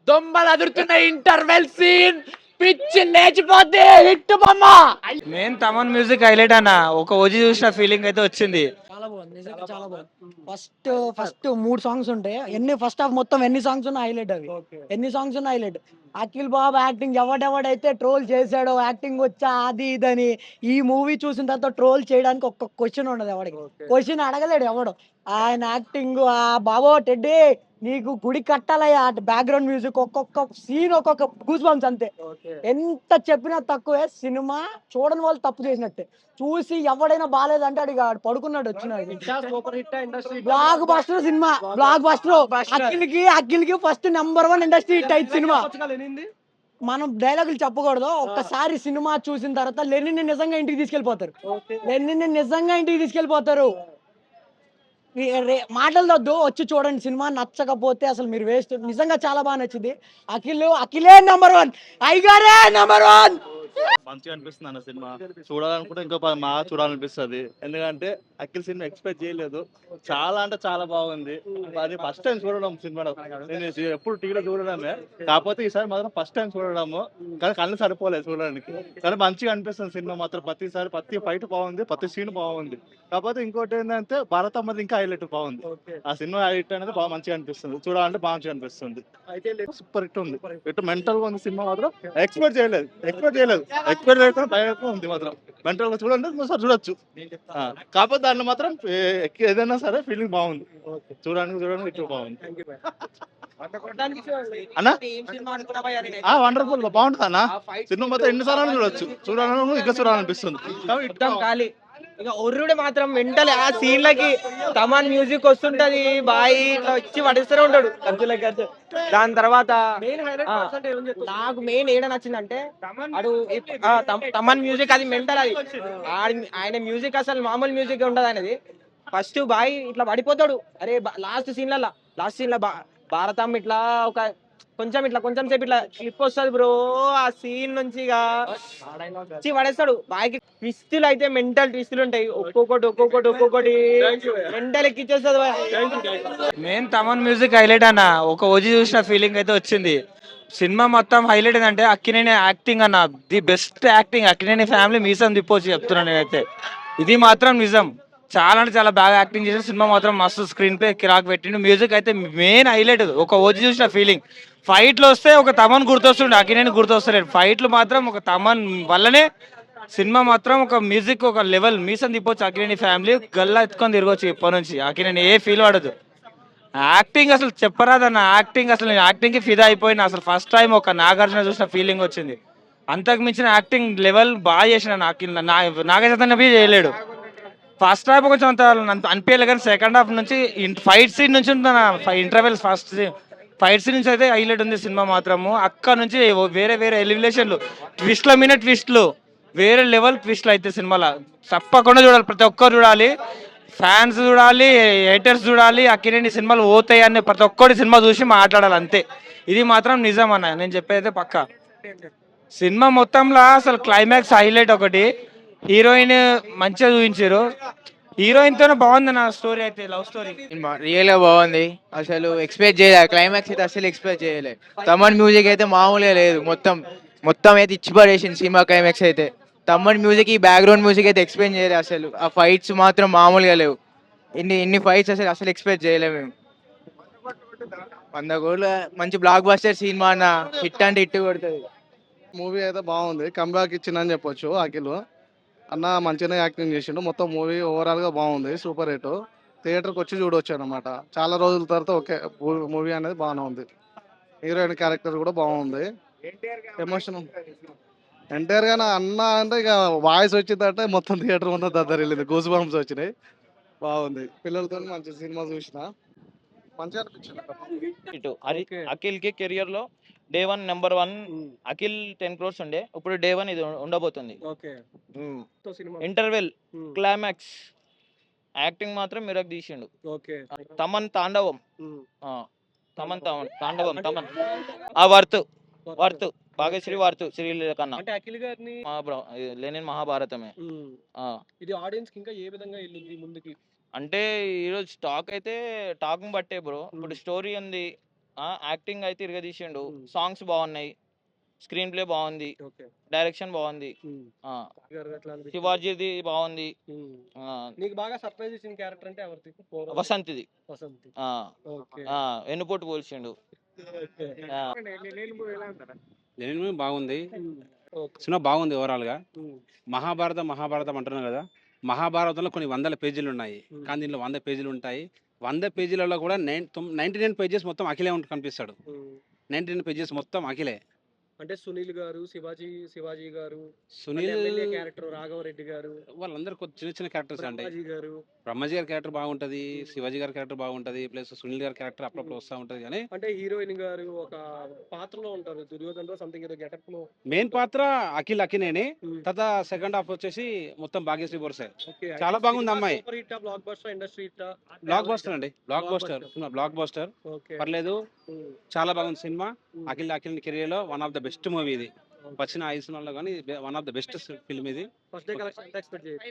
దొంబలు అదురుతున్న interval scene పిచ్చి లేచిపోద్ది hit బొమ్మ. Main Thaman music highlight అన్న. ఒక ఓజీ చూసిన ఫీలింగ్ అయితే వచ్చింది. చాలా బాగుంది, నిజంగా చాలా బాగుంది. ఫస్ట్ 3 సాంగ్స్ ఉంటాయి. ఫస్ట్ హాఫ్ మొత్తం ఎన్ని సాంగ్స్ ఉన్నా హైలైట్ అవి. ఎన్ని సాంగ్స్ ఉన్నా హైలైట్. అఖిల్ బాబు యాక్టింగ్ ఎవడెవడైతే ట్రోల్ చేశాడో యాక్టింగ్ వచ్చా అది ఇదని, ఈ మూవీ చూసిన తర్వాత ట్రోల్ చేయడానికి ఒక్క క్వశ్చన్ ఉండదు ఎవడికి. క్వశ్చన్ అడగలేడు ఎవడు. ఆయన యాక్టింగ్ ఆ బాబో టెడ్డీ నీకు గుడి కట్టాలయ్యా. బ్యాక్గ్రౌండ్ మ్యూజిక్ ఒక్కొక్క సీన్ ఒక్కొక్క గూస్ బంప్స్ అంతే. ఎంత చెప్పినా తక్కువే. సినిమా చూడని వాళ్ళు తప్పు చేసినట్టే. చూసి ఎవడైనా బాగాలేదంటే అడిగి పడుకున్నాడు వచ్చినాడు. బ్లాక్ బస్టర్ సినిమా, బ్లాక్ బస్టర్. అఖిల్కి ఫస్ట్ #1 ఇండస్ట్రీ హిట్ అయింది సినిమా. మనం డైలాగులు చెప్పకూడదు. ఒక్కసారి సినిమా చూసిన తర్వాత లెనిన్ నిజంగా ఇంటికి తీసుకెళ్లిపోతారు. మాటలు వద్దు, వచ్చి చూడండి సినిమా. నచ్చకపోతే అసలు మీరు వేస్ట్. నిజంగా చాలా బాగా నచ్చింది. అఖిలే #1, అయ్యగారే #1. మంచిగా అనిపిస్తుంది అన్న సినిమా. చూడాలనుకుంటే ఇంకా బాగా చూడాలనిపిస్తుంది. ఎందుకంటే అఖిల్ సినిమా ఎక్స్పెక్ట్ చేయలేదు. చాలా అంటే చాలా బాగుంది. అది ఫస్ట్ టైం చూడడం సినిమా. నేను ఎప్పుడు టీవీలో చూడడమే, కాకపోతే ఈసారి మాత్రం ఫస్ట్ టైం చూడడము. కానీ కళ్ళు సరిపోలేదు చూడడానికి. కానీ మంచిగా అనిపిస్తుంది సినిమా మాత్రం. ప్రతిసారి ప్రతి ఫైట్ బాగుంది, ప్రతి సీన్ బాగుంది. కాకపోతే ఇంకోటి ఏంటంటే భారత్ అమ్మది ఇంకా హైలైట్ బాగుంది. ఆ సినిమా హైలైట్ అనేది బాగా మంచిగా అనిపిస్తుంది. చూడాలంటే బాగా మంచిగా అనిపిస్తుంది. సూపర్ హిట్ ఉంది. ఇటు మెంటల్ గా ఉంది సినిమా మాత్రం. ఎక్స్పెక్ట్ చేయలేదు భయంగా ఉంది మాత్రం. మెంటల్ గా చూడండి ఒకసారి చూడొచ్చు. కాకపోతే దాంట్లో మాత్రం ఏదైనా సరే ఫీలింగ్ బాగుంది. చూడడానికి ఎక్కువ బాగుంది అన్న. వండర్ఫుల్ బాగుంటుంది అన్న. సినిమా మొత్తం ఎన్నిసార్లు చూడాలని ఇంకా చూడాలనిపిస్తుంది. ఇక ఒర్రుడు మాత్రం మెంటల్. ఆ సీన్లకి తమన్ మ్యూజిక్ వస్తుంటది, బాయ్ ఇట్లా వచ్చి పడిస్తూనే ఉంటాడు ఖర్చులకి. దాని తర్వాత నాకు మెయిన్ ఏడ నచ్చిందంటే అడు తమన్ మ్యూజిక్. అది మెంటల్. అది ఆయన మ్యూజిక్ అసలు మామూలు మ్యూజిక్ ఉండదు ఆయనది. ఫస్ట్ బాయ్ ఇట్లా పడిపోతాడు. అరే లాస్ట్ సీన్ లో భారతం ఇట్లా ఒక కొంచెం సేపు ఇట్లా క్లిప్ వస్తుంది బ్రో. ఆ సీన్ నుంచి పడేస్తాడు బాయ్కి. ట్విస్టులు అయితే మెంటల్ ట్విస్టులు ఉంటాయి. ఒక్కొక్కటి మెంటల్ ఎక్కిచ్చేస్తుంది. మెయిన్ తమన్ మ్యూజిక్ హైలైట్ అన్న. ఒక ఓజీ చూసిన ఫీలింగ్ అయితే వచ్చింది. సినిమా మొత్తం హైలైట్ ఏంటంటే అక్కినేని యాక్టింగ్ అన్న. The best acting. Akkineni family మీసం తిప్పొచ్చి చెప్తున్నాను నేనైతే. ఇది మాత్రం నిజం. చాలా అంటే చాలా బాగా యాక్టింగ్ చేసిన. సినిమా మాత్రం మస్తు స్క్రీన్ ప్లే కిరాక్ పెట్టిండు. మ్యూజిక్ అయితే మెయిన్ హైలైట్. ఒక ఓజీ చూసిన ఫీలింగ్. ఫైట్లు వస్తే ఒక తమన్ గుర్తొస్తుండే, అక్కినేని గుర్తొస్తలేడు. ఫైట్లు మాత్రం ఒక తమన్ వల్లనే సినిమా మాత్రం ఒక మ్యూజిక్ ఒక లెవెల్. మీసం తిప్పొచ్చు అక్కినేని ఫ్యామిలీ. గల్లా ఎత్తుకొని తిరగొచ్చు ఇప్పటి నుంచి. అక్కినేని ఏ ఫీల్ పడదు. యాక్టింగ్ అసలు చెప్పరాదన్న. యాక్టింగ్ అసలు నేను యాక్టింగ్కి ఫిదా అయిపోయినా. అసలు ఫస్ట్ టైం ఒక నాగార్జున చూసిన ఫీలింగ్ వచ్చింది. అంతకు మించిన యాక్టింగ్ లెవెల్ బాగా చేసిన. నాగచైతన్య చేయలేడు. ఫస్ట్ హాఫ్ కొంచెం అంత అనిపించలేదు, కానీ సెకండ్ హాఫ్ నుంచి ఫైట్ సీన్ నుంచి ఇంటర్వెల్ ఫస్ట్ ఫైట్ సీన్ నుంచి అయితే హైలైట్ ఉంది సినిమా మాత్రము. అక్కడ నుంచి వేరే ఎలిమినేషన్లు, ట్విస్ట్ల మీద ట్విస్ట్లు, వేరే లెవెల్ ట్విస్ట్లు అయితే సినిమాలో తప్పకుండా చూడాలి. ప్రతి ఒక్కరు చూడాలి. ఫ్యాన్స్ చూడాలి, హేటర్స్ చూడాలి. అక్కినేని సినిమాలు పోతాయి అని ప్రతి ఒక్కటి సినిమా చూసి మాట్లాడాలి అంతే. ఇది మాత్రం నిజం అన్న, నేను చెప్పేది పక్క. సినిమా మొత్తంలో అసలు క్లైమాక్స్ హైలైట్ ఒకటి. హీరోయిన్ మంచిగా చూపించారు. హీరోయిన్ తోనే బాగుంది నా స్టోరీ అయితే. లవ్ స్టోరీ రియల్ గా బాగుంది. అసలు ఎక్స్పెక్ట్ చేయలేదు. క్లైమాక్స్ అయితే అసలు ఎక్స్పెక్ట్ చేయలేదు. తమన్ మ్యూజిక్ అయితే మామూలుగా లేదు. మొత్తం అయితే ఇచ్చి పడేసింది సినిమా క్లైమాక్స్ అయితే. తమన్ మ్యూజిక్, ఈ బ్యాక్గ్రౌండ్ మ్యూజిక్ అయితే ఎక్స్ప్లెయిన్ చేయలేదు అసలు. ఆ ఫైట్స్ మాత్రం మామూలుగా లేవు. ఇన్ని ఫైట్స్ అసలు ఎక్స్పెక్ట్ చేయలేము మేము. 100 కోట్ల మంచి బ్లాక్ బస్టర్ సినిమా అన్న. హిట్ అంటే హిట్ కొడుతుంది. మూవీ అయితే బాగుంది. కంబ్యాక్ ఇచ్చిందని చెప్పొచ్చు. అఖిల్ అన్న మంచిగానే యాక్టింగ్ చేసిండు. మొత్తం మూవీ ఓవరాల్ గా బాగుంది. Super hit. థియేటర్కి వచ్చి చూడొచ్చు అనమాట. చాలా రోజుల తర్వాత ఓకే మూవీ అనేది బాగానే ఉంది. హీరోయిన్ క్యారెక్టర్ కూడా బాగుంది. ఎమోషన్ ఎన్టీఆర్ గానే అన్న అంటే ఇక వాయిస్ వచ్చిందంటే మొత్తం థియేటర్ మొత్తం దద్దరిల్లింది. గూస్ బంప్స్ వచ్చినాయి. బాగుంది. పిల్లలతో మంచి సినిమా చూసిన మంచిగా అనిపించింది. అఖిల్ కి కెరియర్ లో డే 1 #1 అఖిల్ 10 crores ఉండే. ఇప్పుడు డే 1 ఇది ఉండబోతుంది. ఇంటర్వెల్, క్లైమాక్స్, యాక్టింగ్ మాత్రం మిరక్ తీసిండు. తమన్ తాండవం, తమన్ ఆ వర్త్ భాగ్యశ్రీ వర్త్ శ్రీ కన్నా లెనిన్ మహాభారతమే. ఇది ఆడియన్స్ కి ఇంకా ఏ విధంగా వెళ్ళింది ముందుకి అంటే ఈరోజు టాక్ అయితే టాక్ బట్టే బ్రో. ఇప్పుడు స్టోరీ ఉంది, యాక్టింగ్ అయితే ఇరగదీసిండు, సాంగ్స్ బాగున్నాయి, స్క్రీన్ ప్లే బాగుంది, ఓకే. డైరెక్షన్ బాగుంది, ఆ, గారు ఎట్లా అనిపించింది? శివాజీది బాగుంది, ఆ, నీకు బాగా సర్ప్రైజ్ ఇచ్చిన క్యారెక్టర్ అంటే ఎవరిది? వసంత్ది, వసంతి. ఆ, ఓకే. ఆ, వెన్నుపోటు పోల్చిండు. ఓకే. ఆ, లెనిన్ మూవీ బాగుంది, ఓకే. సినిమా బాగుంది ఓవరాల్ గా. ఉమ్. మహాభారతం అంటున్నాం కదా, మహాభారతంలో కొన్ని వందల పేజీలు ఉన్నాయి, కానీ దీంట్లో 100 పేజీలు ఉంటాయి. 100 పేజీలలో కూడా 99 పేజెస్ మొత్తం అఖిలే కనిపిస్తాడు. ఉమ్. 99 పేజెస్ మొత్తం అఖిలే. అంటే సునీల్ గారు, శివాజీ గారు, సునీల్ ఎమ్మెల్యే క్యారెక్టర్ రాఘవరెడ్డి గారు, వాళ్ళందరూ చిన్న చిన్న క్యారెక్టర్స్ అండి. బ్రహ్మాజీ గారు. బ్రహ్మజీ గారి క్యారెక్టర్ బాగుంటది, శివాజీ గారి క్యారెక్టర్ బాగుంటది, ప్లస్ సునీల్ గారి క్యారెక్టర్ అప్పుడప్పుడు వస్తూ ఉంటది. కానీ అంటే హీరోయిన్ గారు ఒక పాత్రలో ఉంటారు, దుర్యోధన సంథింగ్ ఏదో గెటప్ లో. మెయిన్ పాత్ర అఖిలేనే. ఉమ్. తర్వాత సెకండ్ హాఫ్ వచ్చేసి మొత్తం భాగ్యశ్రీ బోర్సే. ఓకే. చాలా బాగుంది అమ్మాయి. Super hit, block buster, industry hit. Block buster అండి, బ్లాక్ బస్టర్ ఓకే. పర్లేదు, ఉమ్. చాలా బాగుంది సినిమా. ఉమ్. అఖిల్ కెరీర్ లో one of the best movie ఇది. వచ్చిన 5 సినిమాల్లో కానీ one of the best film ఇది. ఫస్ట్ డే కలెక్షన్ ఎంత ఎక్స్పెక్ట్ చేయొచ్చు?